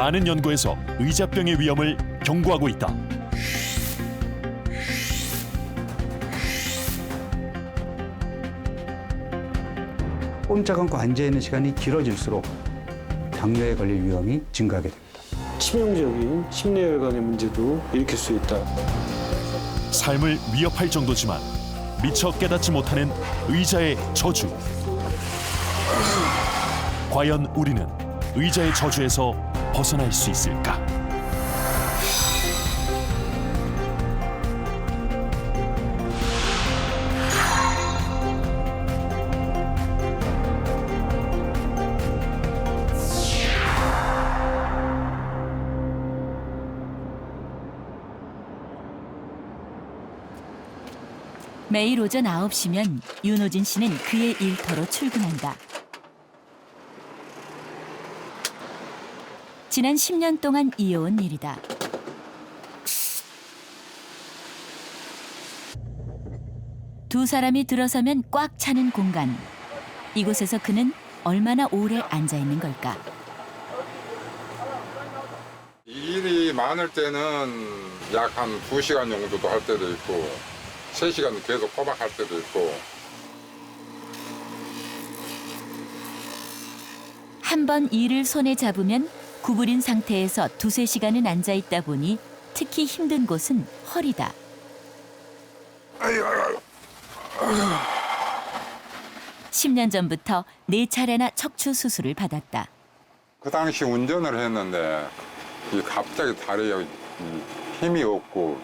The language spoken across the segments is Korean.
많은 연구에서 의자병의 위험을 경고하고 있다. 꼼짝 않고 앉아있는 시간이 길어질수록 당뇨에 걸릴 위험이 증가하게 됩니다. 치명적인 심뇌혈관의 문제도 일으킬 수 있다. 삶을 위협할 정도지만 미처 깨닫지 못하는 의자의 저주. 과연 우리는 의자의 저주에서 벗어날 수 있을까? 매일 오전 9시면 윤호진 씨는 그의 일터로 출근한다. 지난 10년 동안 이어온 일이다. 두 사람이 들어서면 꽉 차는 공간. 이곳에서 그는 얼마나 오래 앉아 있는 걸까? 일이 많을 때는 약 한 2시간 정도도 할 때도 있고 3시간 계속 꼬박 할 때도 있고. 한 번 일을 손에 잡으면 구부린 상태에서 2~3시간은 앉아 있다 보니 특히 힘든 곳은 허리다. 10년 전부터 4차례나 척추 수술을 받았다. 그 당시 운전을 했는데 갑자기 다리에 힘이 없고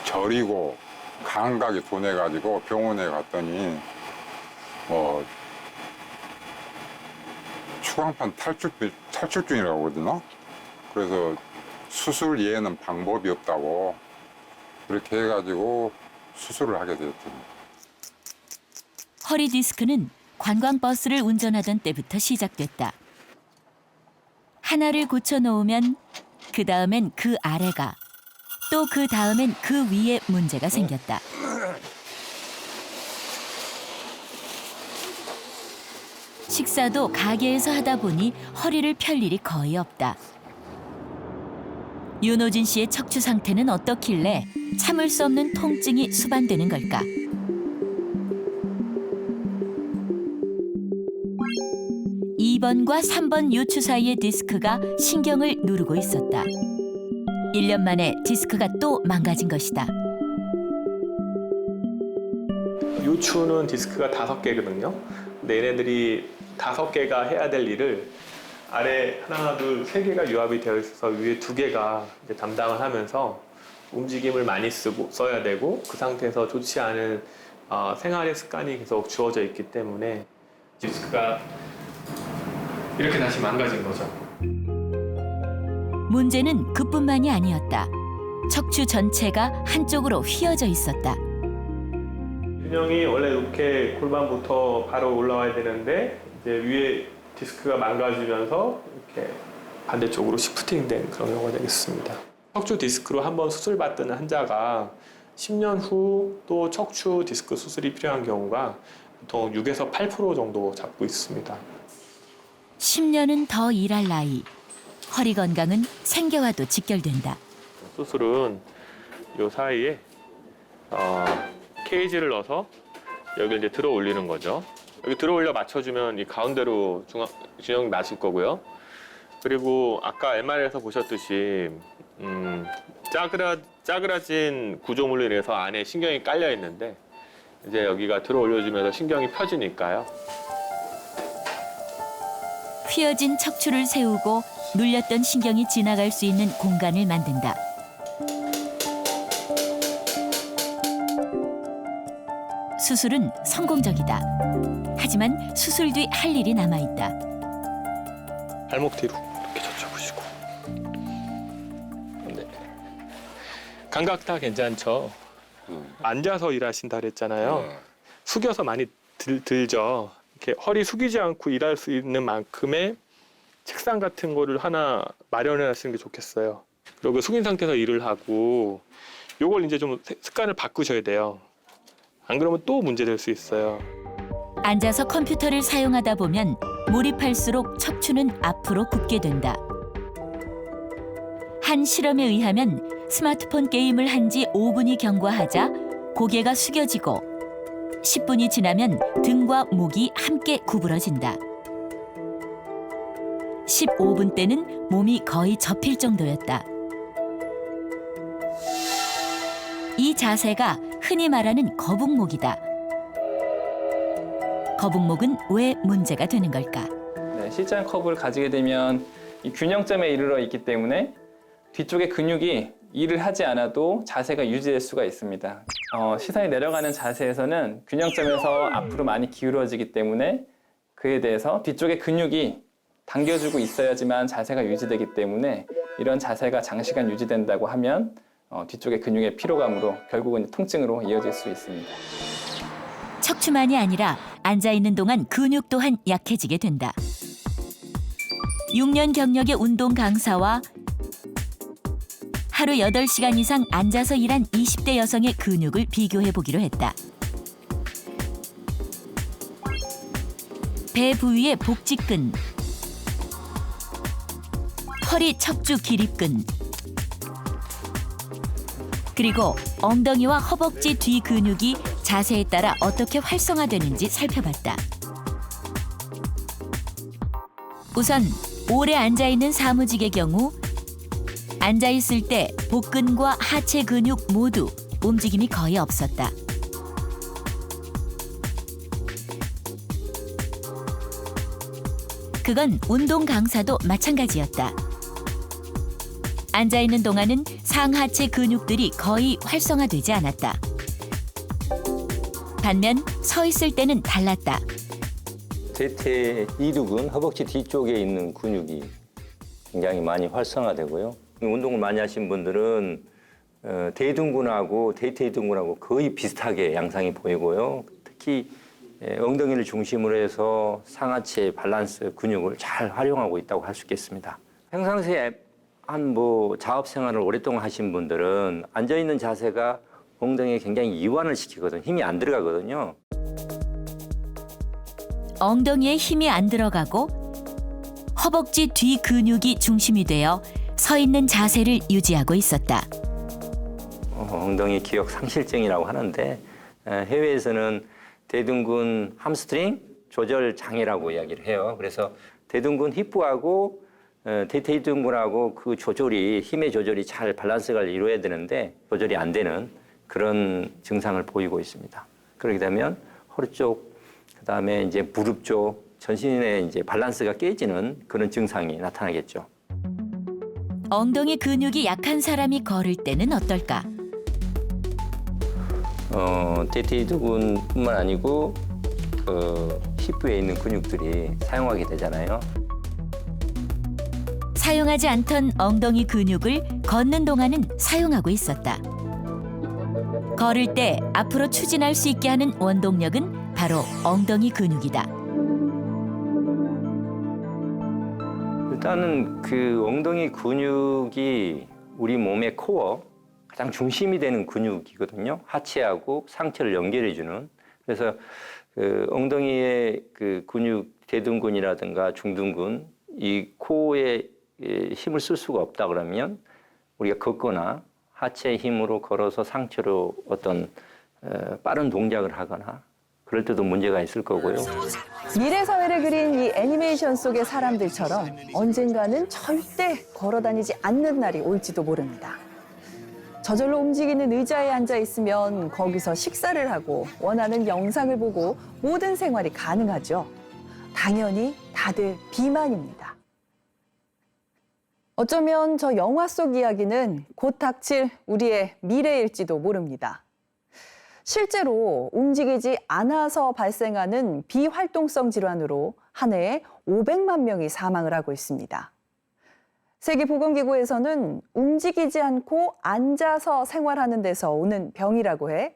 저리고 감각이 둔해가지고 병원에 갔더니 추광판 탈출증이라고 그러나? 그래서 수술 이외에는 방법이 없다고 그렇게 해가지고 수술을 하게 됐죠. 허리 디스크는 관광버스를 운전하던 때부터 시작됐다. 하나를 고쳐놓으면 그 다음엔 그 아래가, 또 그 다음엔 그 위에 문제가 생겼다. 식사도 가게에서 하다 보니 허리를 펼 일이 거의 없다. 윤호진 씨의 척추 상태는 어떻길래 참을 수 없는 통증이 수반되는 걸까? (2번과 3번) 요추 사이의 디스크가 신경을 누르고 있었다. 1년 만에 디스크가 또 망가진 것이다. 요추는 디스크가 5개거든요. 근데 얘네들이 5개가 해야 될 일을 아래 하나, 둘, 3개가 유압이 되어 있어서 위에 2개가 이제 담당을 하면서 움직임을 많이 써야 되고 그 상태에서 좋지 않은 생활의 습관이 계속 주어져 있기 때문에 디스크가 이렇게 다시 망가진 거죠. 문제는 그뿐만이 아니었다. 척추 전체가 한쪽으로 휘어져 있었다. 균형이 원래 이렇게 골반부터 바로 올라와야 되는데 이제 위에 디스크가 망가지면서 이렇게 반대쪽으로 시프팅된 그런 경우가 되겠습니다. 척추 디스크로 한번 수술받던 환자가 10년 후 또 척추 디스크 수술이 필요한 경우가 보통 6에서 8% 정도 잡고 있습니다. 10년은 더 일할 나이. 허리 건강은 생계와도 직결된다. 수술은 이 사이에 케이지를 넣어서 여기 이제 들어 올리는 거죠. 여기 들어 올려 맞춰주면 이 가운데로 균형이 맞을 거고요. 그리고 아까 MR에서 보셨듯이 짜그라진 구조물로 인해서 안에 신경이 깔려 있는데 이제 여기가 들어 올려주면서 신경이 펴지니까요. 휘어진 척추를 세우고 눌렸던 신경이 지나갈 수 있는 공간을 만든다. 수술은 성공적이다. 하지만 수술 뒤 할 일이 남아있다. 발목 뒤로 이렇게 젖혀보시고. 네. 감각 다 괜찮죠? 앉아서 일하신다 그랬잖아요. 숙여서 많이 들죠. 이렇게 허리 숙이지 않고 일할 수 있는 만큼의 책상 같은 거를 하나 마련해 하시는 게 좋겠어요. 그리고 숙인 상태에서 일을 하고 요걸 이제 좀 습관을 바꾸셔야 돼요. 안 그러면 또 문제될 수 있어요. 앉아서 컴퓨터를 사용하다 보면 몰입할수록 척추는 앞으로 굽게 된다. 한 실험에 의하면 스마트폰 게임을 한 지 5분이 경과하자 고개가 숙여지고 10분이 지나면 등과 목이 함께 구부러진다. 15분 때는 몸이 거의 접힐 정도였다. 이 자세가 흔히 말하는 거북목이다. 거북목은 왜 문제가 되는 걸까? 네, 실전 커브를 가지게 되면 이 균형점에 이르러 있기 때문에 뒤쪽의 근육이 일을 하지 않아도 자세가 유지될 수가 있습니다. 시선이 내려가는 자세에서는 균형점에서 앞으로 많이 기울어지기 때문에 그에 대해서 뒤쪽의 근육이 당겨주고 있어야지만 자세가 유지되기 때문에 이런 자세가 장시간 유지된다고 하면 뒤쪽의 근육의 피로감으로 결국은 통증으로 이어질 수 있습니다. 척추만이 아니라 앉아있는 동안 근육 또한 약해지게 된다. 6년 경력의 운동 강사와 하루 8시간 이상 앉아서 일한 20대 여성의 근육을 비교해보기로 했다. 배 부위의 복직근, 허리 척추 기립근, 그리고 엉덩이와 허벅지 뒤 근육이 자세에 따라 어떻게 활성화되는지 살펴봤다. 우선 오래 앉아있는 사무직의 경우 앉아있을 때 복근과 하체 근육 모두 움직임이 거의 없었다. 그건 운동 강사도 마찬가지였다. 앉아있는 동안은 상하체 근육들이 거의 활성화되지 않았다. 반면 서 있을 때는 달랐다. 대퇴 이두근, 허벅지 뒤쪽에 있는 근육이 굉장히 많이 활성화되고요. 운동을 많이 하신 분들은 대둔근하고 대퇴둔근하고 거의 비슷하게 양상이 보이고요. 특히 엉덩이를 중심으로 해서 상하체 밸런스 근육을 잘 활용하고 있다고 할 수 있겠습니다. 평상시에 한 자업 생활을 오랫동안 하신 분들은 앉아 있는 자세가 엉덩이에 굉장히 이완을 시키거든요. 힘이 안 들어가거든요. 엉덩이에 힘이 안 들어가고 허벅지 뒤 근육이 중심이 되어 서 있는 자세를 유지하고 있었다. 엉덩이 기억 상실증이라고 하는데 해외에서는 대둔근 함스트링 조절 장애라고 이야기를 해요. 그래서 대둔근 힙부하고 대퇴둔근하고 그 조절이 힘의 조절이 잘 밸런스가 이루어야 되는데 조절이 안 되는 그런 증상을 보이고 있습니다. 그렇게 되면 허리 쪽, 그다음에 이제 무릎 쪽, 전신의 이제 밸런스가 깨지는 그런 증상이 나타나겠죠. 엉덩이 근육이 약한 사람이 걸을 때는 어떨까? 대퇴둔근뿐만 아니고 힙부에 있는 근육들이 사용하게 되잖아요. 사용하지 않던 엉덩이 근육을 걷는 동안은 사용하고 있었다. 걸을 때 앞으로 추진할 수 있게 하는 원동력은 바로 엉덩이 근육이다. 일단은 그 엉덩이 근육이 우리 몸의 코어, 가장 중심이 되는 근육이거든요. 하체하고 상체를 연결해주는. 그래서 그 엉덩이의 그 근육, 대둔근이라든가 중둔근, 이 코어에 힘을 쓸 수가 없다 그러면 우리가 걷거나 하체의 힘으로 걸어서 상체로 어떤 빠른 동작을 하거나 그럴 때도 문제가 있을 거고요. 미래 사회를 그린 이 애니메이션 속의 사람들처럼 언젠가는 절대 걸어다니지 않는 날이 올지도 모릅니다. 저절로 움직이는 의자에 앉아 있으면 거기서 식사를 하고 원하는 영상을 보고 모든 생활이 가능하죠. 당연히 다들 비만입니다. 어쩌면 저 영화 속 이야기는 곧 닥칠 우리의 미래일지도 모릅니다. 실제로 움직이지 않아서 발생하는 비활동성 질환으로 한 해에 500만 명이 사망을 하고 있습니다. 세계보건기구에서는 움직이지 않고 앉아서 생활하는 데서 오는 병이라고 해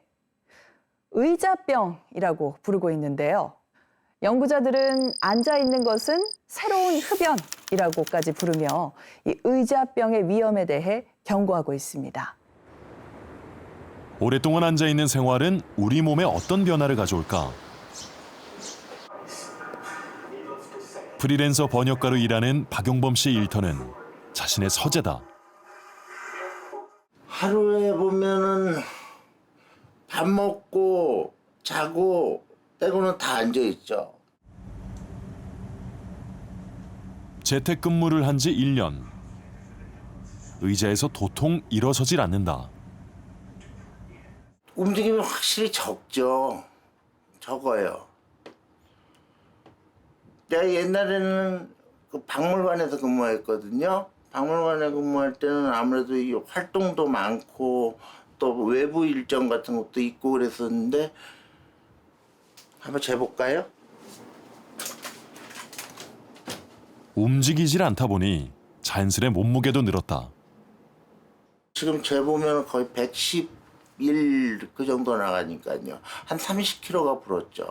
의자병이라고 부르고 있는데요. 연구자들은 앉아 있는 것은 새로운 흡연이라고까지 부르며 이 의자병의 위험에 대해 경고하고 있습니다. 오랫동안 앉아있는 생활은 우리 몸에 어떤 변화를 가져올까? 프리랜서 번역가로 일하는 박용범 씨의 일터는 자신의 서재다. 하루에 보면은 밥 먹고 자고 빼고는 다 앉아 있죠. 재택근무를 한 지 1년. 의자에서 도통 일어서질 않는다. 움직임이 확실히 적죠. 적어요. 내가 옛날에는 그 박물관에서 근무했거든요. 박물관에 근무할 때는 아무래도 이 활동도 많고 또 외부 일정 같은 것도 있고 그랬었는데 한번 재볼까요? 움직이질 않다 보니 자연스레 몸무게도 늘었다. 지금 재보면 거의 111 그 정도 나가니까요. 한 30kg가 불었죠.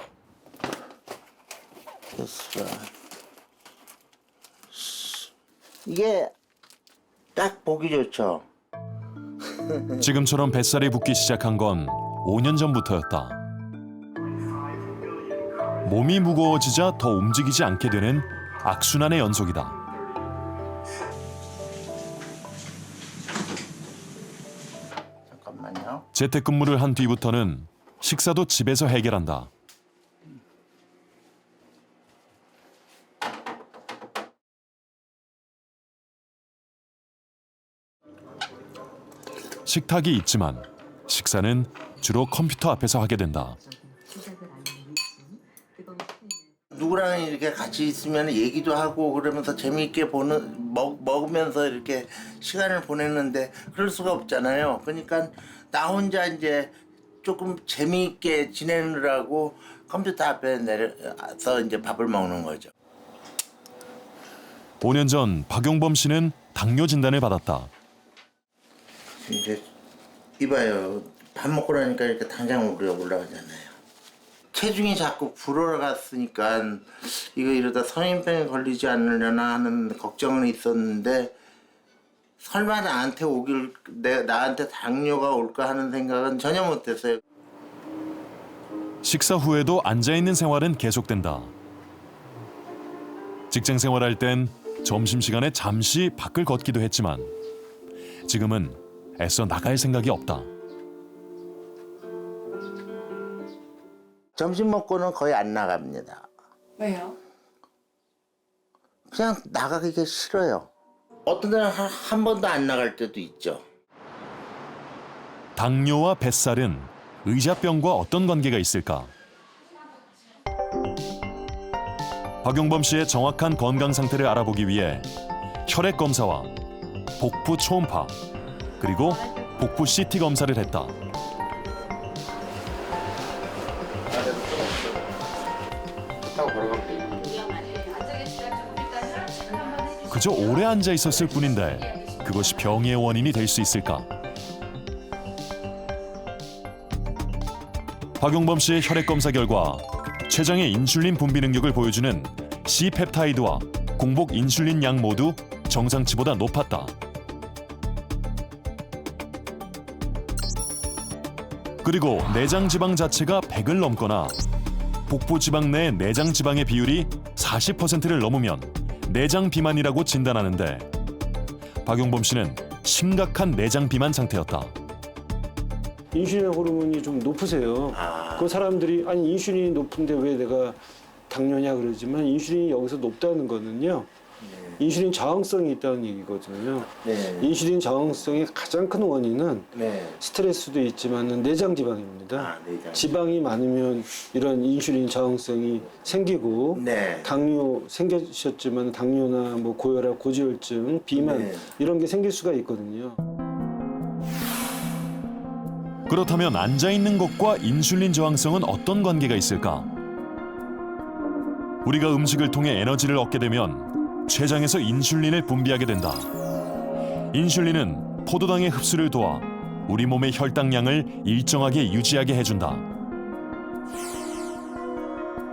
됐어. 이게 딱 보기 좋죠. 지금처럼 뱃살이 붓기 시작한 건 5년 전부터였다. 몸이 무거워지자 더 움직이지 않게 되는 악순환의 연속이다. 잠깐만요. 재택근무를 한 뒤부터는 식사도 집에서 해결한다. 식탁이 있지만 식사는 주로 컴퓨터 앞에서 하게 된다. 누구랑 이렇게 같이 있으면 얘기도 하고 그러면서 재미있게 먹으면서 이렇게 시간을 보내는데 그럴 수가 없잖아요. 그러니까 나 혼자 이제 조금 재미있게 지내느라고 컴퓨터 앞에 내려서 이제 밥을 먹는 거죠. 5년 전 박용범 씨는 당뇨 진단을 받았다. 이제 이봐요. 밥 먹고 나니까 이렇게 당장 올라가잖아요. 체중이 자꾸 불어갔으니까 이거 이러다 성인병에 걸리지 않으려나 하는 걱정은 있었는데 설마 나한테 당뇨가 올까 하는 생각은 전혀 못했어요. 식사 후에도 앉아있는 생활은 계속된다. 직장 생활할 땐 점심시간에 잠시 밖을 걷기도 했지만 지금은 애써 나갈 생각이 없다. 점심 먹고는 거의 안 나갑니다. 왜요? 그냥 나가기가 싫어요. 어떤 데는 한 번도 안 나갈 때도 있죠. 당뇨와 뱃살은 의자병과 어떤 관계가 있을까? 박용범 씨의 정확한 건강 상태를 알아보기 위해 혈액 검사와 복부 초음파 그리고 복부 CT 검사를 했다. 그저 오래 앉아 있었을 뿐인데 그것이 병의 원인이 될 수 있을까? 박용범 씨의 혈액 검사 결과 췌장의 인슐린 분비 능력을 보여주는 C펩타이드와 공복 인슐린 양 모두 정상치보다 높았다. 그리고 내장 지방 자체가 100을 넘거나 복부 지방 내 내장 지방의 비율이 40%를 넘으면 내장 비만이라고 진단하는데 박용범 씨는 심각한 내장 비만 상태였다. 인슐린 호르몬이 좀 높으세요. 그 사람들이 아니 인슐린이 높은데 왜 내가 당뇨냐 그러지만 인슐린이 여기서 높다는 거는요. 인슐린 저항성이 있다는 얘기거든요. 네. 인슐린 저항성의 가장 큰 원인은 네. 스트레스도 있지만 내장 지방입니다. 내장. 지방이 많으면 이런 인슐린 저항성이 생기고 네. 당뇨 생기셨지만 당뇨나 뭐 고혈압, 고지혈증, 비만 네. 이런 게 생길 수가 있거든요. 그렇다면 앉아있는 것과 인슐린 저항성은 어떤 관계가 있을까? 우리가 음식을 통해 에너지를 얻게 되면 췌장에서 인슐린을 분비하게 된다. 인슐린은 포도당의 흡수를 도와 우리 몸의 혈당량을 일정하게 유지하게 해준다.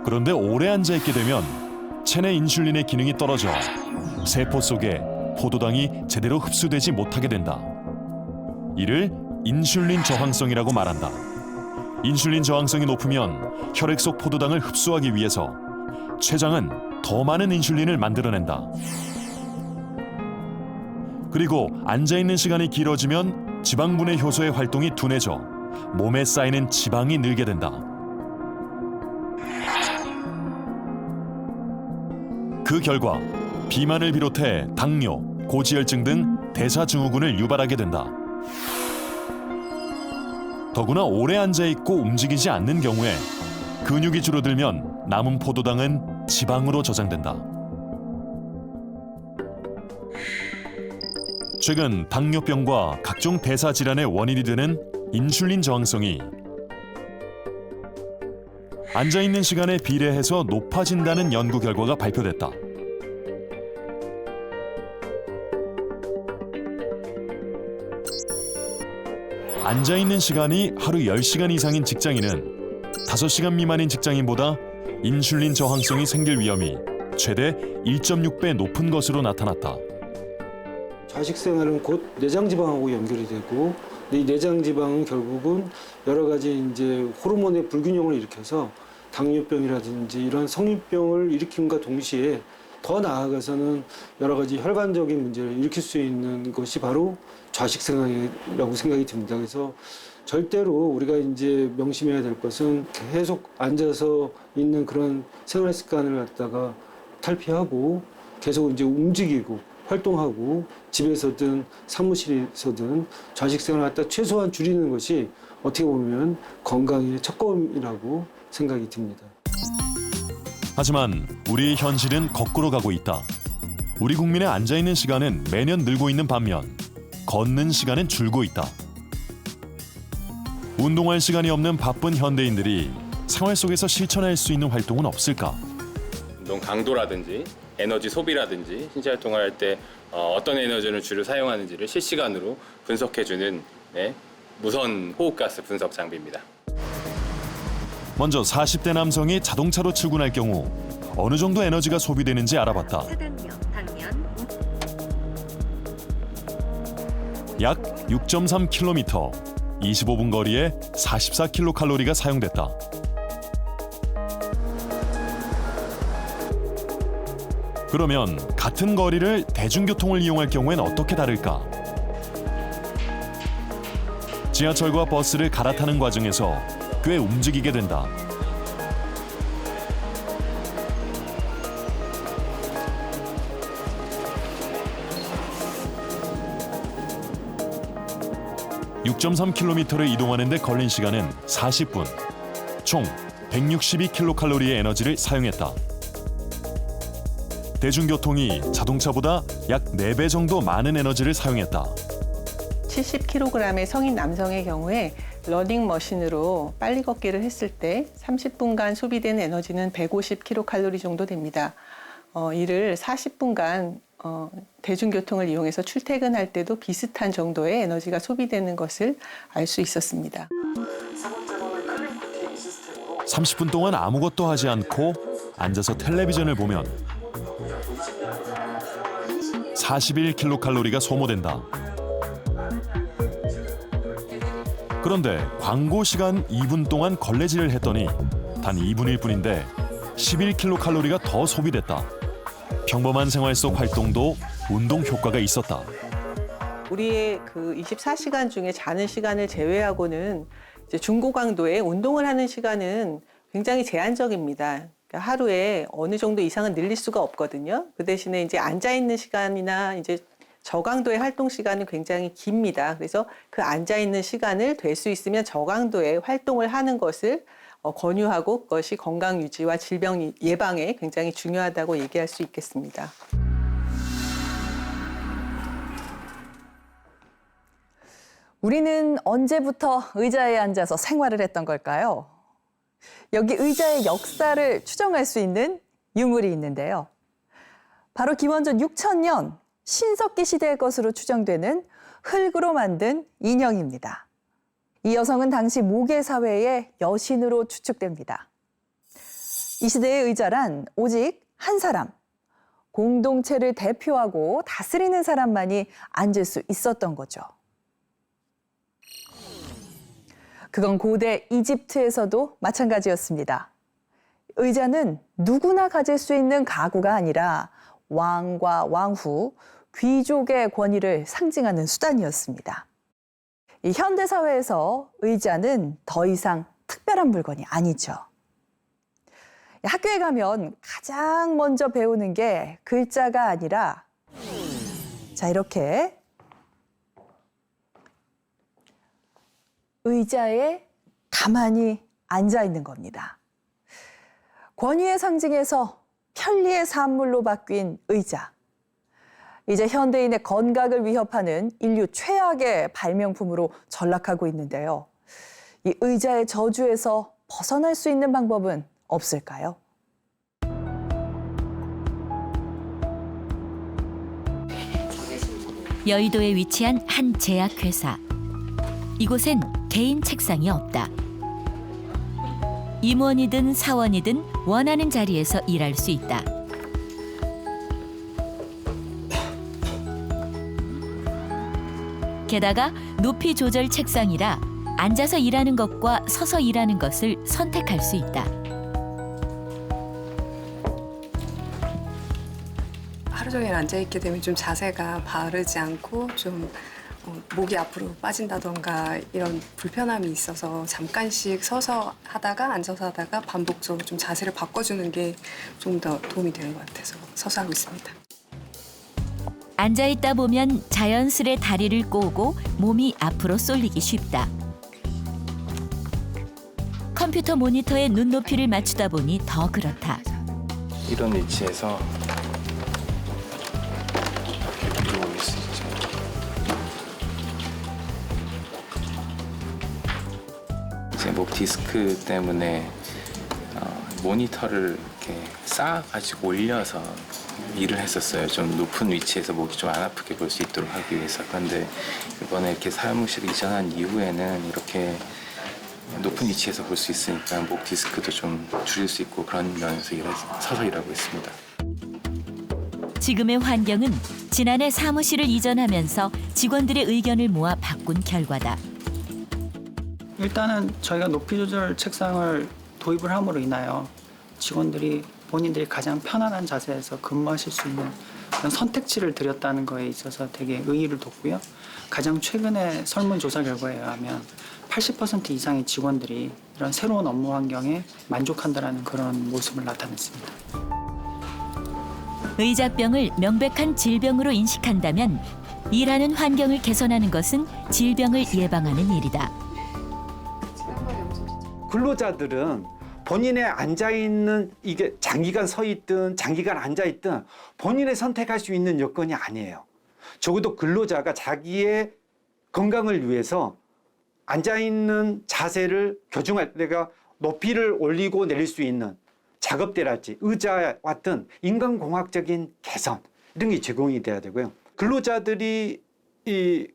그런데 오래 앉아있게 되면 체내 인슐린의 기능이 떨어져 세포 속에 포도당이 제대로 흡수되지 못하게 된다. 이를 인슐린 저항성이라고 말한다. 인슐린 저항성이 높으면 혈액 속 포도당을 흡수하기 위해서 췌장은 더 많은 인슐린을 만들어낸다. 그리고 앉아있는 시간이 길어지면 지방분해 효소의 활동이 둔해져 몸에 쌓이는 지방이 늘게 된다. 그 결과 비만을 비롯해 당뇨, 고지혈증 등 대사증후군을 유발하게 된다. 더구나 오래 앉아있고 움직이지 않는 경우에 근육이 줄어들면 남은 포도당은 지방으로 저장된다. 최근 당뇨병과 각종 대사질환의 원인이 되는 인슐린 저항성이 앉아있는 시간에 비례해서 높아진다는 연구 결과가 발표됐다. 앉아있는 시간이 하루 10시간 이상인 직장인은 5시간 미만인 직장인보다 인슐린 저항성이 생길 위험이 최대 1.6배 높은 것으로 나타났다. 좌식 생활은 곧 내장 지방하고 연결이 되고, 이 내장 지방은 결국은 여러 가지 이제 호르몬의 불균형을 일으켜서 당뇨병이라든지 이런 성인병을 일으킴과 동시에 더 나아가서는 여러 가지 혈관적인 문제를 일으킬 수 있는 것이 바로 좌식 생활이라고 생각이 듭니다. 그래서 절대로 우리가 이제 명심해야 될 것은 계속 앉아서 있는 그런 생활 습관을 갖다가 탈피하고 계속 이제 움직이고 활동하고 집에서든 사무실에서든 좌식 생활을 갖다 최소한 줄이는 것이 어떻게 보면 건강의 첫걸음이라고 생각이 듭니다. 하지만 우리의 현실은 거꾸로 가고 있다. 우리 국민의 앉아있는 시간은 매년 늘고 있는 반면 걷는 시간은 줄고 있다. 운동할 시간이 없는 바쁜 현대인들이 생활 속에서 실천할 수 있는 활동은 없을까? 운동 강도라든지 에너지 소비라든지 신체 활동을 할 때 어떤 에너지를 주로 사용하는지를 실시간으로 분석해주는 무선 호흡가스 분석 장비입니다. 먼저 40대 남성이 자동차로 출근할 경우 어느 정도 에너지가 소비되는지 알아봤다. 약 6.3km, 25분 거리에 44kcal가 사용됐다. 그러면 같은 거리를 대중교통을 이용할 경우엔 어떻게 다를까? 지하철과 버스를 갈아타는 과정에서 꽤 움직이게 된다. (6.3km를) 이동하는 데 걸린 시간은 40분. 총 162kcal의 에너지를 사용했다. 대중교통이 자동차보다 약 4배 정도 많은 에너지를 사용했다. 70kg의 성인 남성의 경우에 러닝머신으로 빨리 걷기를 했을 때 30분간 소비된 에너지는 150kcal 정도 됩니다. 이를 40분간 대중교통을 이용해서 출퇴근할 때도 비슷한 정도의 에너지가 소비되는 것을 알 수 있었습니다. 30분 동안 아무것도 하지 않고 앉아서 텔레비전을 보면 41kcal가 소모된다. 그런데 광고 시간 2분 동안 걸레질을 했더니 단 2분일 뿐인데 11kcal가 더 소비됐다. 평범한 생활 속 활동도 운동 효과가 있었다. 우리의 그 24시간 중에 자는 시간을 제외하고는 이제 중고강도의 운동을 하는 시간은 굉장히 제한적입니다. 그러니까 하루에 어느 정도 이상은 늘릴 수가 없거든요. 그 대신에 이제 앉아 있는 시간이나 이제 저강도의 활동 시간은 굉장히 깁니다. 그래서 그 앉아 있는 시간을 될 수 있으면 저강도의 활동을 하는 것을 권유하고 그것이 건강 유지와 질병 예방에 굉장히 중요하다고 얘기할 수 있겠습니다. 우리는 언제부터 의자에 앉아서 생활을 했던 걸까요? 여기 의자의 역사를 추정할 수 있는 유물이 있는데요. 바로 기원전 6000년 신석기 시대의 것으로 추정되는 흙으로 만든 인형입니다. 이 여성은 당시 모계 사회의 여신으로 추측됩니다. 이 시대의 의자란 오직 한 사람, 공동체를 대표하고 다스리는 사람만이 앉을 수 있었던 거죠. 그건 고대 이집트에서도 마찬가지였습니다. 의자는 누구나 가질 수 있는 가구가 아니라 왕과 왕후, 귀족의 권위를 상징하는 수단이었습니다. 이 현대 사회에서 의자는 더 이상 특별한 물건이 아니죠. 학교에 가면 가장 먼저 배우는 게 글자가 아니라 자, 이렇게 의자에 가만히 앉아 있는 겁니다. 권위의 상징에서 편리의 산물로 바뀐 의자. 이제 현대인의 건강을 위협하는 인류 최악의 발명품으로 전락하고 있는데요. 이 의자의 저주에서 벗어날 수 있는 방법은 없을까요? 여의도에 위치한 한 제약회사. 이곳엔 개인 책상이 없다. 임원이든 사원이든 원하는 자리에서 일할 수 있다. 게다가 높이 조절 책상이라 앉아서 일하는 것과 서서 일하는 것을 선택할 수 있다. 하루 종일 앉아있게 되면 좀 자세가 바르지 않고 좀 목이 앞으로 빠진다던가 이런 불편함이 있어서 잠깐씩 서서 하다가 앉아서 하다가 반복적으로 좀 자세를 바꿔주는 게 좀 더 도움이 되는 것 같아서 서서 하고 있습니다. 앉아있다 보면 자연스레 다리를 꼬고 몸이 앞으로 쏠리기 쉽다. 컴퓨터 모니터에 눈높이를 맞추다 보니 더 그렇다. 이런 위치에서 누울 수 있죠. 제 목 디스크 때문에 모니터를 이렇게 쌓아가지고 올려서 일을 했었어요. 좀 높은 위치에서 목이 좀 안 아프게 볼 수 있도록 하기 위해서. 그런데 이번에 이렇게 사무실을 이전한 이후에는 이렇게 높은 위치에서 볼 수 있으니까 목 디스크도 좀 줄일 수 있고 그런 면에서 서서 일하고 있습니다. 지금의 환경은 지난해 사무실을 이전하면서 직원들의 의견을 모아 바꾼 결과다. 일단은 저희가 높이 조절 책상을 도입을 함으로 인하여 직원들이 본인들이 가장 편안한 자세에서 근무하실 수 있는 그런 선택지를 드렸다는 거에 있어서 되게 의의를 뒀고요. 가장 최근의 설문조사 결과에 의하면 80% 이상의 직원들이 이런 새로운 업무 환경에 만족한다는 그런 모습을 나타냈습니다. 의자병을 명백한 질병으로 인식한다면 일하는 환경을 개선하는 것은 질병을 예방하는 일이다. 근로자들은 본인의 앉아있는 이게 장기간 서 있든 장기간 앉아 있든 본인의 선택할 수 있는 여건이 아니에요. 적어도 근로자가 자기의 건강을 위해서 앉아있는 자세를 교정할 내가 높이를 올리고 내릴 수 있는 작업대랄지 의자와 같은 인간공학적인 개선 이런 게 제공이 돼야 되고요. 근로자들이 이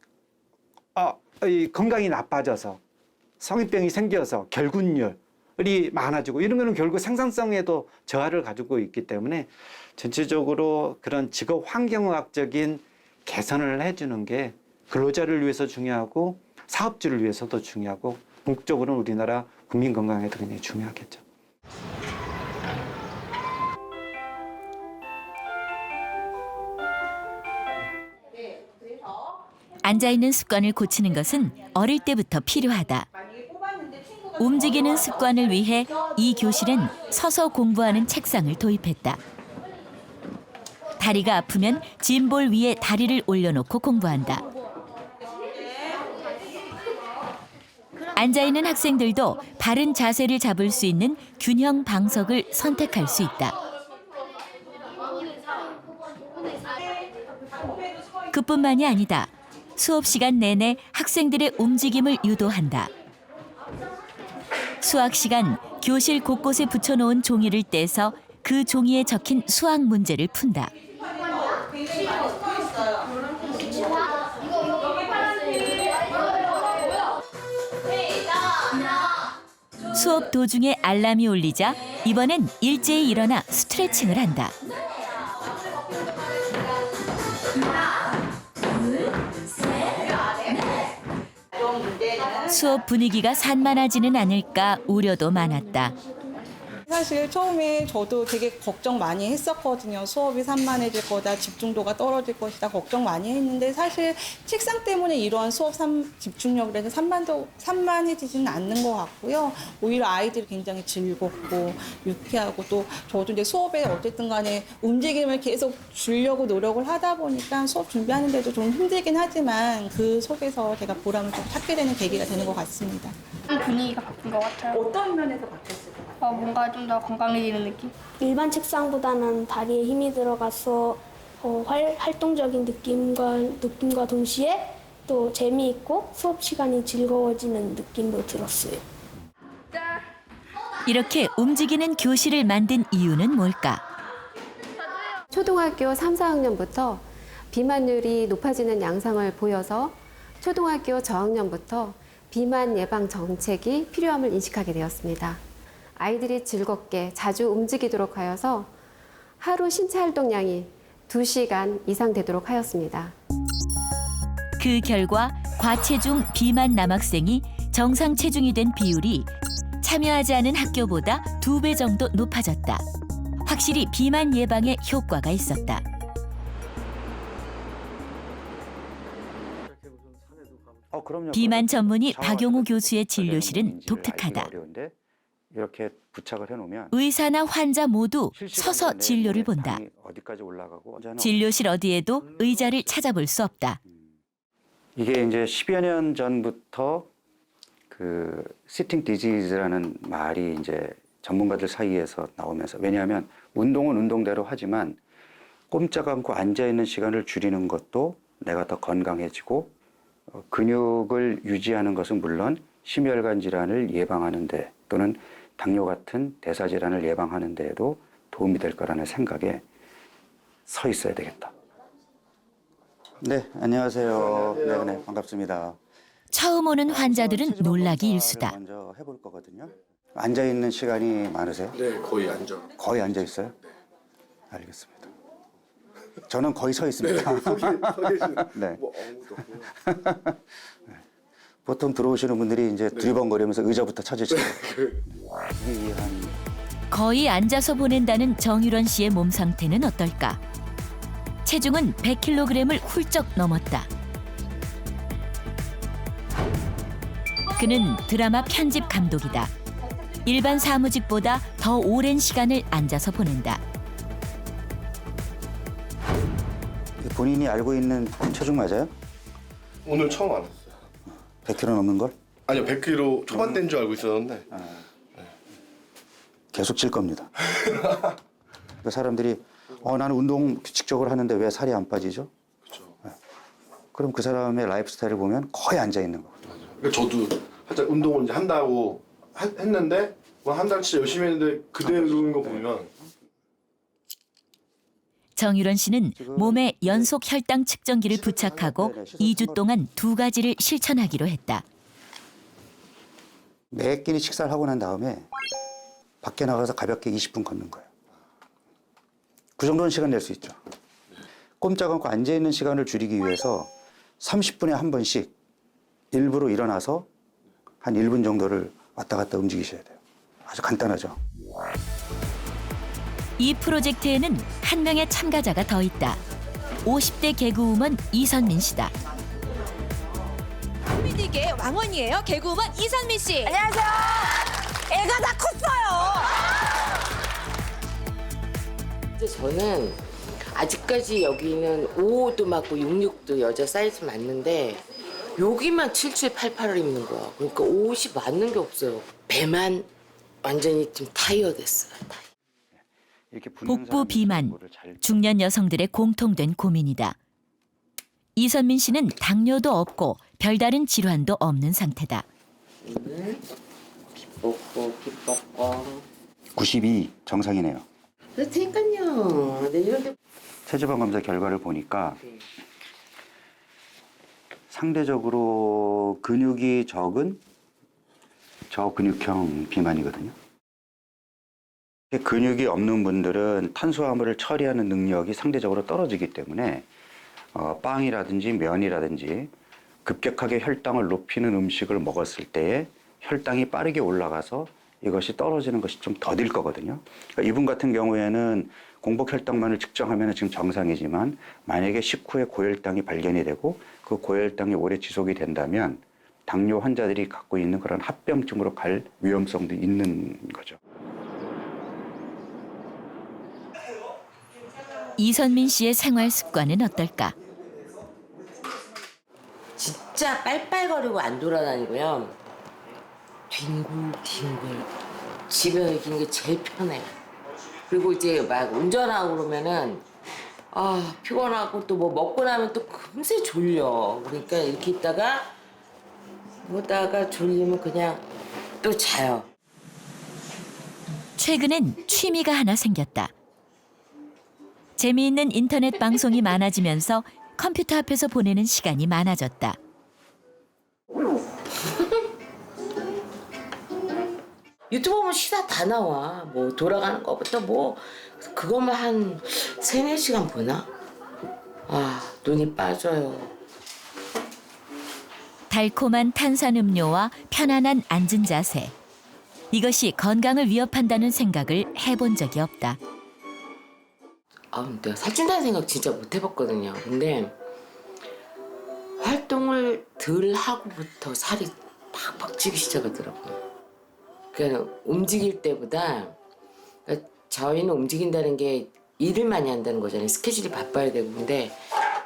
건강이 나빠져서 성인병이 생겨서 결근율이 많아지고 이런 거는 결국 생산성에도 저하를 가지고 있기 때문에 전체적으로 그런 직업 환경학적인 개선을 해주는 게 근로자를 위해서 중요하고 사업주를 위해서도 중요하고 궁극적으로는 우리나라 국민 건강에도 굉장히 중요하겠죠. 앉아있는 습관을 고치는 것은 어릴 때부터 필요하다. 움직이는 습관을 위해 이 교실은 서서 공부하는 책상을 도입했다. 다리가 아프면 짐볼 위에 다리를 올려놓고 공부한다. 앉아있는 학생들도 바른 자세를 잡을 수 있는 균형 방석을 선택할 수 있다. 그뿐만이 아니다. 수업 시간 내내 학생들의 움직임을 유도한다. 수학 시간 교실 곳곳에 붙여놓은 종이를 떼서 그 종이에 적힌 수학 문제를 푼다. 수업 도중에 알람이 울리자 이번엔 일제히 일어나 스트레칭을 한다. 수업 분위기가 산만하지는 않을까 우려도 많았다. 사실 처음에 저도 되게 걱정 많이 했었거든요. 수업이 산만해질 거다, 집중도가 떨어질 것이다 걱정 많이 했는데 사실 책상 때문에 이러한 수업 집중력을 해서 산만해지지는 않는 것 같고요. 오히려 아이들이 굉장히 즐겁고 유쾌하고 또 저도 이제 수업에 어쨌든 간에 움직임을 계속 주려고 노력을 하다 보니까 수업 준비하는데도 좀 힘들긴 하지만 그 속에서 제가 보람을 좀 찾게 되는 계기가 되는 것 같습니다. 분위기가 바뀐 것 같아요. 어떤 면에서 바뀌었을 것 같아요? 뭔가 좀 더 건강해지는 느낌? 일반 책상보다는 다리에 힘이 들어가서 활동적인 느낌과 동시에 또 재미있고 수업 시간이 즐거워지는 느낌도 들었어요. 이렇게 움직이는 교실을 만든 이유는 뭘까? 초등학교 3, 4학년부터 비만율이 높아지는 양상을 보여서 초등학교 저학년부터 비만 예방 정책이 필요함을 인식하게 되었습니다. 아이들이 즐겁게 자주 움직이도록 하여서 하루 신체 활동량이 2시간 이상 되도록 하였습니다. 그 결과 과체중 비만 남학생이 정상 체중이 된 비율이 참여하지 않은 학교보다 2배 정도 높아졌다. 확실히 비만 예방에 효과가 있었다. 비만 전문의 박용우 교수의 진료실은 독특하다. 이렇게 부착을 해놓으면 의사나 환자 모두 서서 진료를 본다. 어디까지 올라가고 진료실 어디에도 의자를 찾아볼 수 없다. 이게 이제 10여 년 전부터 그 시팅 디지즈라는 말이 이제 전문가들 사이에서 나오면서, 왜냐하면 운동은 운동대로 하지만 꼼짝 않고 앉아 있는 시간을 줄이는 것도 내가 더 건강해지고 근육을 유지하는 것은 물론 심혈관 질환을 예방하는 데 또는 당뇨 같은 대사 질환을 예방하는 데에도 도움이 될 거라는 생각에 서 있어야 되겠다. 네, 안녕하세요. 네, 반갑습니다. 처음 오는 환자들은 놀라기 일수다. 먼저 해볼 거거든요. 앉아 있는 시간이 많으세요? 네, 거의 앉아. 거의 앉아 있어요? 알겠습니다. 저는 거의 서 있습니다. 네, 서 계시는. 네. 뭐 아무도 없고요. 네. 보통 들어오시는 분들이 이제 두리번거리면서 의자부터 찾으시고. 거의 앉아서 보낸다는 정유런 씨의 몸 상태는 어떨까? 체중은 100kg을 훌쩍 넘었다. 그는 드라마 편집 감독이다. 일반 사무직보다 더 오랜 시간을 앉아서 보낸다. 본인이 알고 있는 체중 맞아요? 오늘 처음 알았어요. 100kg 넘는 걸? 아니요, 100kg 초반대인 줄 알고 있었는데. 계속 찔 겁니다. 사람들이 나는 운동 규칙적으로 하는데 왜 살이 안 빠지죠? 그렇죠. 그럼 그 사람의 라이프 스타일을 보면 거의 앉아 있는 거거든요. 그러니까 저도 살짝 운동을 이제 한다고 했는데 한 달치 열심히 했는데 그대로인 거 보면. 정유런 씨는 몸에 연속 혈당 측정기를 부착하고 2주 동안 2가지를 실천하기로 했다. 매 끼니 식사를 하고 난 다음에 밖에 나가서 가볍게 20분 걷는 거예요. 그 정도는 시간 낼 수 있죠. 꼼짝 않고 앉아있는 시간을 줄이기 위해서 30분에 한 번씩 일부러 일어나서 한 1분 정도를 왔다 갔다 움직이셔야 돼요. 아주 간단하죠. 이 프로젝트에는 한 명의 참가자가 더 있다. 50대 개그우먼 이선민 씨다. 코미디계 왕언이에요. 개그우먼 이선민 씨. 안녕하세요. 애가 다 컸어요. 저는 아직까지 여기는 55도 맞고 66도 여자 사이즈 맞는데 여기만 77, 88을 입는 거야. 그러니까 옷이 맞는 게 없어요. 배만 완전히 좀 타이어 됐어요. 복부 비만, 중년 여성들의 공통된 고민이다. 이선민 씨는 당뇨도 없고 별다른 질환도 없는 상태다. 빗복고 92 정상이네요. 그러니까요. 네, 이런데 체지방 검사 결과를 보니까 상대적으로 근육이 적은 저근육형 비만이거든요. 근육이 없는 분들은 탄수화물을 처리하는 능력이 상대적으로 떨어지기 때문에 빵이라든지 면이라든지 급격하게 혈당을 높이는 음식을 먹었을 때에 혈당이 빠르게 올라가서 이것이 떨어지는 것이 좀 더딜 거거든요. 그러니까 이분 같은 경우에는 공복 혈당만을 측정하면 지금 정상이지만 만약에 식후에 고혈당이 발견이 되고 그 고혈당이 오래 지속이 된다면 당뇨 환자들이 갖고 있는 그런 합병증으로 갈 위험성도 있는 거죠. 이선민 씨의 생활 습관은 어떨까? 진짜 빨빨거리고 안 돌아다니고요. 뒹굴뒹굴 집에 있는 게 제일 편해요. 그리고 이제 막 운전하고 그러면은 피곤하고 또 뭐 먹고 나면 또 금세 졸려. 그러니까 이렇게 있다가 보다가 졸리면 그냥 또 자요. 최근엔 취미가 하나 생겼다. 재미있는 인터넷 방송이 많아지면서 컴퓨터 앞에서 보내는 시간이 많아졌다. 유튜브 보면 시사 다 나와. 뭐 돌아가는 것부터 뭐 그것만 한 3-4시간 보나? 눈이 빠져요. 달콤한 탄산음료와 편안한 앉은 자세. 이것이 건강을 위협한다는 생각을 해본 적이 없다. 내가 살찐다는 생각 진짜 못 해봤거든요. 근데 활동을 덜 하고부터 살이 팍팍 찌기 시작하더라고요. 그러니까 움직일 때보다 그러니까 저희는 움직인다는 게 일을 많이 한다는 거잖아요. 스케줄이 바빠야 되고. 근데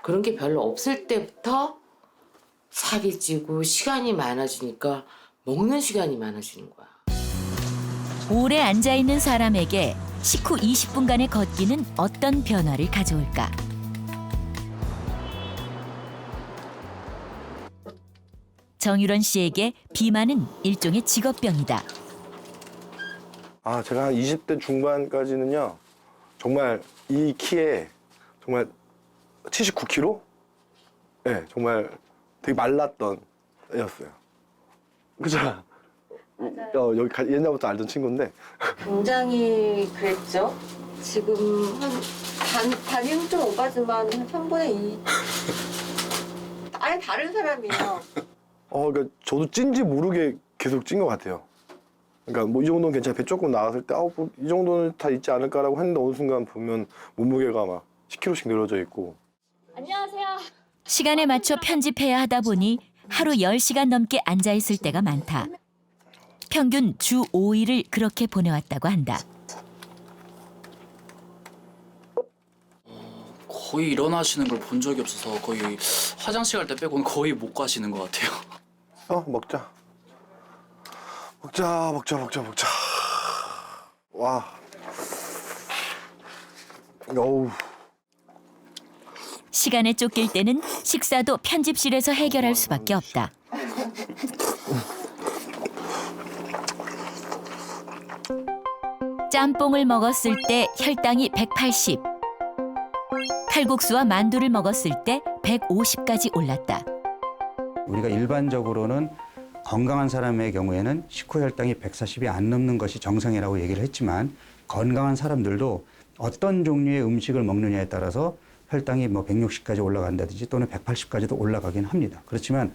그런 게 별로 없을 때부터 살이 찌고 시간이 많아지니까 먹는 시간이 많아지는 거야. 오래 앉아있는 사람에게 식후 20분간의 걷기는 어떤 변화를 가져올까? 정유런 씨에게 비만은 일종의 직업병이다. 제가 한 20대 중반까지는요, 정말 이 키에 정말 79kg? 네, 정말 되게 말랐던 애였어요. 그죠? 여기 옛날부터 알던 친구인데. 굉장히 그랬죠. 지금 단위는 좀 오바지만 한 3분의 2. 아예 다른 사람이에요. 그러니까 저도 찐지 모르게 계속 찐 것 같아요. 그러니까 뭐 이 정도는 괜찮아. 배 조금 나왔을 때 뭐 이 정도는 다 있지 않을까라고 했는데 어느 순간 보면 몸무게가 막 10kg씩 늘어져 있고. 안녕하세요. 시간에 맞춰 편집해야 하다 보니 하루 10시간 넘게 앉아있을 때가 많다. 평균 주 5일을 그렇게 보내왔다고 한다. 거의 일어나시는 걸 본 적이 없어서 거의 화장실 갈 때 빼고는 거의 못 가시는 것 같아요. 먹자. 와. 어우. 시간에 쫓길 때는 식사도 편집실에서 해결할 수밖에 없다. 짬뽕을 먹었을 때 혈당이 180, 칼국수와 만두를 먹었을 때 150까지 올랐다. 우리가 일반적으로는 건강한 사람의 경우에는 식후 혈당이 140이 안 넘는 것이 정상이라고 얘기를 했지만 건강한 사람들도 어떤 종류의 음식을 먹느냐에 따라서 혈당이 뭐 160까지 올라간다든지 또는 180까지도 올라가긴 합니다. 그렇지만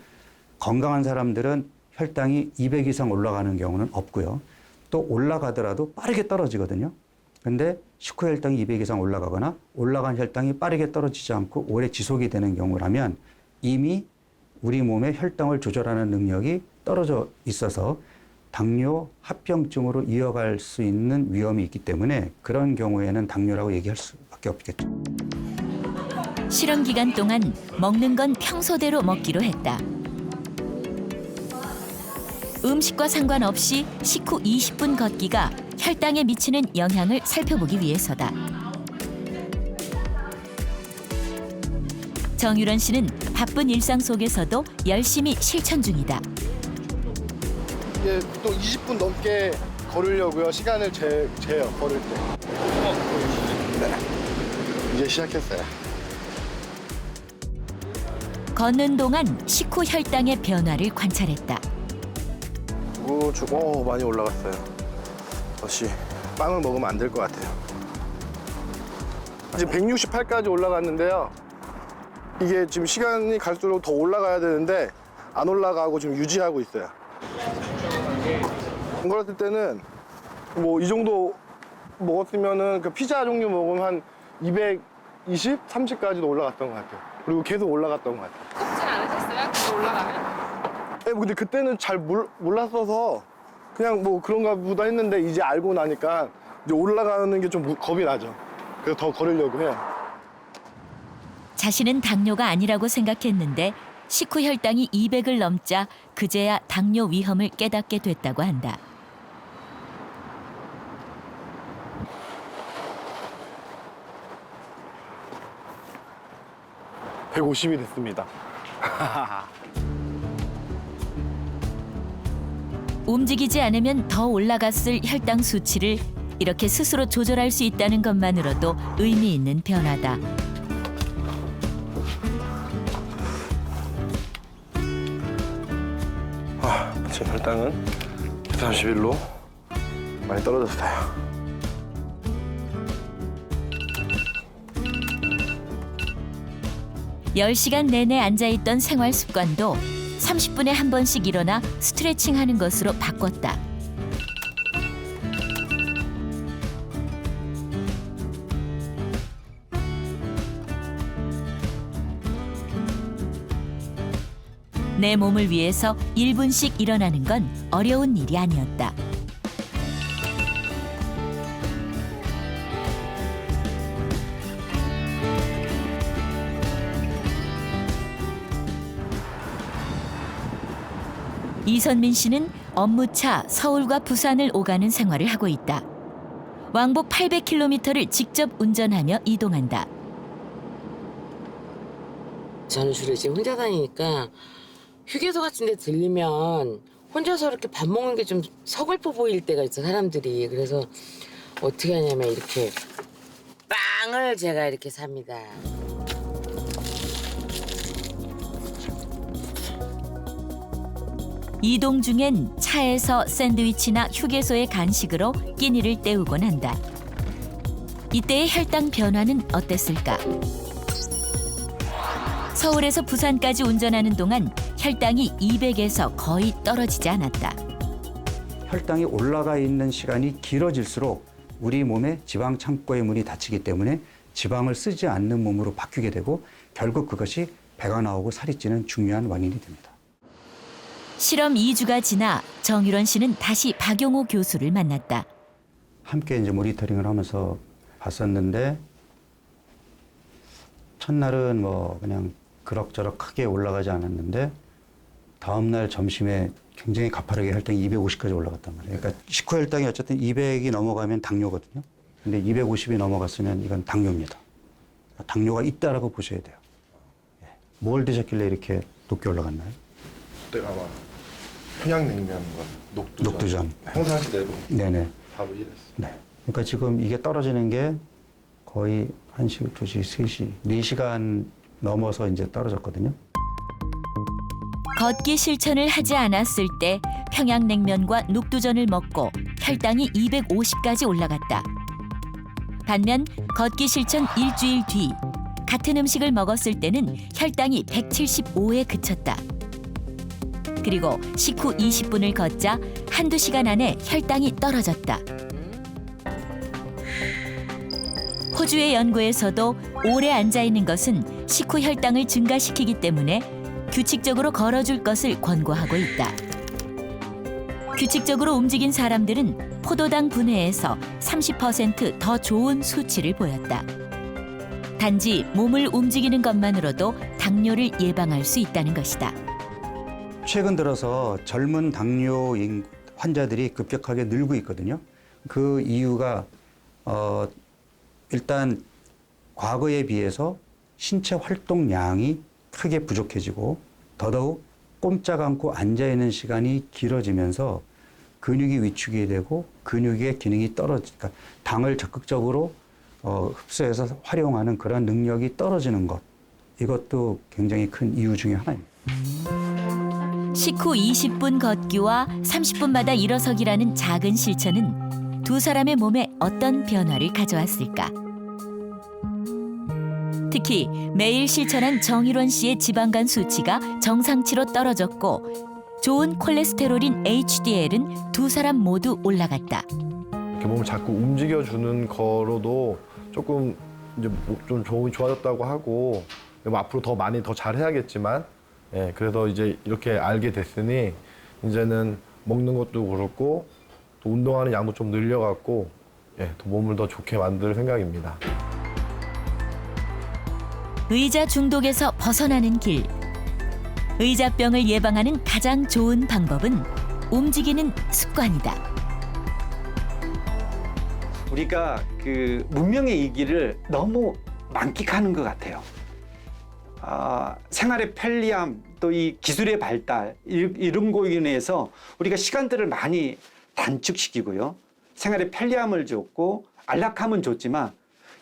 건강한 사람들은 혈당이 200 이상 올라가는 경우는 없고요. 또 올라가더라도 빠르게 떨어지거든요. 근데 식후 혈당이 200 이상 올라가거나 올라간 혈당이 빠르게 떨어지지 않고 오래 지속이 되는 경우라면 이미 우리 몸의 혈당을 조절하는 능력이 떨어져 있어서 당뇨 합병증으로 이어갈 수 있는 위험이 있기 때문에 그런 경우에는 당뇨라고 얘기할 수밖에 없겠죠. 실험 기간 동안 먹는 건 평소대로 먹기로 했다. 음식과 상관없이 식후 20분 걷기가 혈당에 미치는 영향을 살펴보기 위해서다. 정유런 씨는 바쁜 일상 속에서도 열심히 실천 중이다. 이제 또 20분 넘게 걸으려고요. 시간을 재요, 걸을 때. 네. 이제 시작했어요. 걷는 동안 식후 혈당의 변화를 관찰했다. 많이 올라갔어요. 역시 빵을 먹으면 안 될 것 같아요. 지금 168까지 올라갔는데요. 이게 지금 시간이 갈수록 더 올라가야 되는데 안 올라가고 지금 유지하고 있어요. 걸었을 때는 뭐 이 정도 먹었으면은 그 피자 종류 먹으면 한 220, 30까지도 올라갔던 것 같아요. 그리고 계속 올라갔던 것 같아요. 덥진 않으셨어요? 그거 올라가면? 네, 근데 그때는 잘 몰랐어서 그냥 뭐 그런가 보다 했는데 이제 알고 나니까 이제 올라가는 게 좀 겁이 나죠. 그래서 더 걸으려고 해요. 자신은 당뇨가 아니라고 생각했는데 식후 혈당이 200을 넘자 그제야 당뇨 위험을 깨닫게 됐다고 한다. (150이) 됐습니다. 움직이지 않으면 더 올라갔을 혈당 수치를 이렇게 스스로 조절할 수 있다는 것만으로도 의미 있는 변화다. 제 혈당은 131로 많이 떨어졌어요. (10시간) 내내 앉아있던 생활 습관도 30분에 한 번씩 일어나 스트레칭하는 것으로 바꿨다. 내 몸을 위해서 1분씩 일어나는 건 어려운 일이 아니었다. 이선민 씨는 업무차 서울과 부산을 오가는 생활을 하고 있다. 왕복 800km를 직접 운전하며 이동한다. 저는 주로 지금 혼자 다니니까 휴게소 같은 데 들리면 혼자서 이렇게 밥 먹는 게 좀 서글퍼 보일 때가 있어, 사람들이. 그래서 어떻게 하냐면 이렇게 빵을 제가 이렇게 삽니다. 이동 중엔 차에서 샌드위치나 휴게소의 간식으로 끼니를 때우곤 한다. 이때의 혈당 변화는 어땠을까? 서울에서 부산까지 운전하는 동안 혈당이 200에서 거의 떨어지지 않았다. 혈당이 올라가 있는 시간이 길어질수록 우리 몸의 지방 창고의 문이 닫히기 때문에 지방을 쓰지 않는 몸으로 바뀌게 되고 결국 그것이 배가 나오고 살이 찌는 중요한 원인이 됩니다. 실험 2주가 지나 정유런 씨는 다시 박용호 교수를 만났다. 함께 이제 모니터링을 하면서 봤었는데 첫날은 뭐 그냥 그럭저럭 크게 올라가지 않았는데 다음날 점심에 굉장히 가파르게 혈당이 250까지 올라갔단 말이에요. 그러니까 식후 혈당이 어쨌든 200이 넘어가면 당뇨거든요. 근데 250이 넘어갔으면 이건 당뇨입니다. 당뇨가 있다라고 보셔야 돼요. 뭘 드셨길래 이렇게 높게 올라갔나요? 그때가 아마 평양냉면과 녹두전. 평상시 대로 네네. 밥을 이랬어요. 네. 그러니까 지금 이게 떨어지는 게 거의 1시, 2시, 3시, 4시간 넘어서 이제 떨어졌거든요. 걷기 실천을 하지 않았을 때 평양냉면과 녹두전을 먹고 혈당이 250까지 올라갔다. 반면 걷기 실천 일주일 뒤 같은 음식을 먹었을 때는 혈당이 175에 그쳤다. 그리고 식후 20분을 걷자 한두 시간 안에 혈당이 떨어졌다. 호주의 연구에서도 오래 앉아있는 것은 식후 혈당을 증가시키기 때문에 규칙적으로 걸어줄 것을 권고하고 있다. 규칙적으로 움직인 사람들은 포도당 분해에서 30% 더 좋은 수치를 보였다. 단지 몸을 움직이는 것만으로도 당뇨를 예방할 수 있다는 것이다. 최근 들어서 젊은 당뇨 환자들이 급격하게 늘고 있거든요. 그 이유가 일단 과거에 비해서 신체 활동량이 크게 부족해지고 더더욱 꼼짝 않고 앉아있는 시간이 길어지면서 근육이 위축이 되고 근육의 기능이 떨어지니까 당을 적극적으로 흡수해서 활용하는 그런 능력이 떨어지는 것, 이것도 굉장히 큰 이유 중에 하나입니다. 식후 20분 걷기와 30분마다 일어서기라는 작은 실천은 두 사람의 몸에 어떤 변화를 가져왔을까? 특히 매일 실천한 정일원 씨의 지방간 수치가 정상치로 떨어졌고 좋은 콜레스테롤인 HDL은 두 사람 모두 올라갔다. 이렇게 몸을 자꾸 움직여주는 거로도 조금 이제 좀 좋아졌다고 하고 앞으로 더 많이 더 잘해야겠지만 예, 그래서 이제 이렇게 알게 됐으니 이제는 먹는 것도 그렇고 또 운동하는 양도 좀 늘려갖고 예, 더 몸을 더 좋게 만들 생각입니다. 의자 중독에서 벗어나는 길. 의자병을 예방하는 가장 좋은 방법은 움직이는 습관이다. 우리가 그 문명의 이기를 너무 만끽하는 것 같아요. 생활의 편리함, 또 이 기술의 발달 이런 거로 인해서 우리가 시간들을 많이 단축시키고요. 생활의 편리함을 줬고 안락함은 줬지만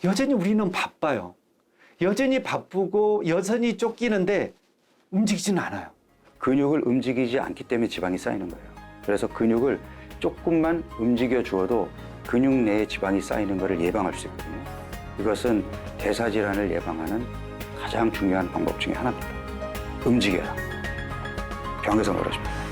여전히 우리는 바빠요. 여전히 바쁘고 여전히 쫓기는데 움직이지는 않아요. 근육을 움직이지 않기 때문에 지방이 쌓이는 거예요. 그래서 근육을 조금만 움직여 주어도 근육 내에 지방이 쌓이는 것을 예방할 수 있거든요. 이것은 대사질환을 예방하는 가장 중요한 방법 중에 하나입니다. 움직여라. 병에서 멀어집니다.